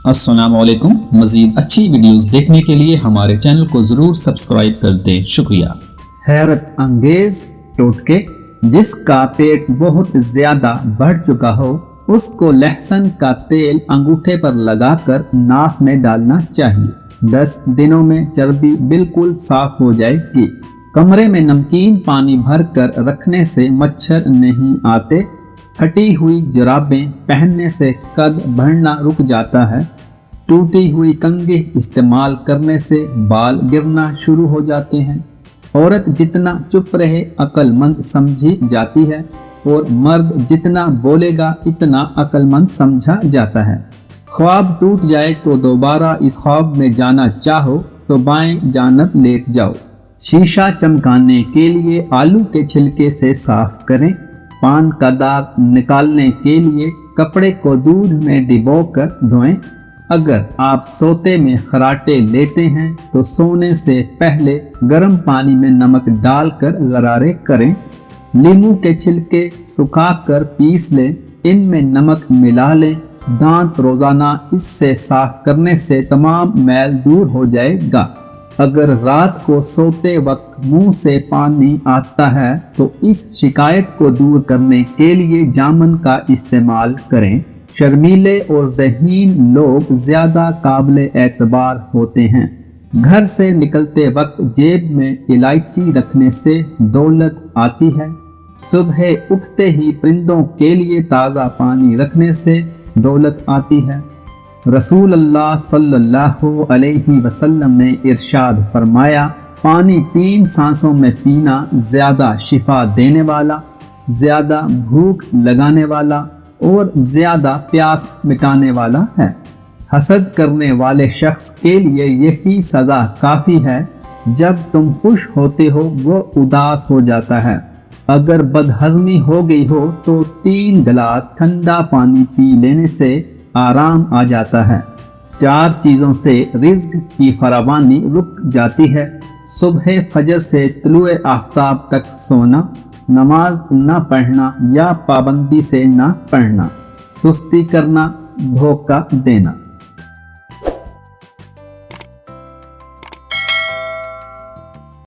अस्सलाम वालेकुम। मजीद अच्छी वीडियोस देखने के लिए हमारे चैनल को जरूर सब्सक्राइब कर दें। शुक्रिया। हैरत अंगेज टोटके, जिसका पेट बहुत ज्यादा बढ़ चुका हो उसको लहसुन का तेल अंगूठे पर लगाकर नाक में डालना चाहिए। 10 दिनों में चर्बी बिल्कुल साफ हो जाएगी। कमरे में नमकीन पानी भरकर रखने से मच्छर नहीं आते। फटी हुई जुराबें पहनने से कद बढ़ना रुक जाता है। टूटी हुई कंघी इस्तेमाल करने से बाल गिरना शुरू हो जाते हैं। औरत जितना चुप रहे अक्लमंद समझी जाती है और मर्द जितना बोलेगा इतना अक्लमंद समझा जाता है। ख्वाब टूट जाए तो दोबारा इस ख्वाब में जाना चाहो तो बाएं जानब लेट जाओ। शीशा चमकाने के लिए आलू के छिलके से साफ करें। पान का दाग निकालने के लिए कपड़े को दूध में डिबोकर धोएं। अगर आप सोते में खराटे लेते हैं तो सोने से पहले गर्म पानी में नमक डालकर गरारे करें। नींबू के छिलके सुखाकर पीस लें, इनमें नमक मिला लें। दांत रोजाना इससे साफ करने से तमाम मैल दूर हो जाएगा। अगर रात को सोते वक्त मुंह से पानी आता है तो इस शिकायत को दूर करने के लिए जामुन का इस्तेमाल करें। शर्मीले और ज़हीन लोग ज्यादा काबिल एतबार होते हैं। घर से निकलते वक्त जेब में इलायची रखने से दौलत आती है। सुबह उठते ही परिंदों के लिए ताज़ा पानी रखने से दौलत आती है। रसूल अल्लाह सल्लल्लाहु अलैहि वसल्लम ने इरशाद फरमाया, पानी 3 सांसों में पीना ज्यादा शिफा देने वाला, ज्यादा भूख लगाने वाला और ज्यादा प्यास मिटाने वाला है। हसद करने वाले शख्स के लिए यही सजा काफी है। जब तुम खुश होते हो वो उदास हो जाता है। अगर बदहजमी हो गई हो तो 3 गिलास ठंडा पानी पी लेने से आराम आ जाता है। 4 चीज़ों से रिज्क की फरावानी रुक जाती है। सुबह फजर से तुलुए आफ्ताब तक सोना, नमाज न पढ़ना या पाबंदी से न पढ़ना, सुस्ती करना, धोखा देना।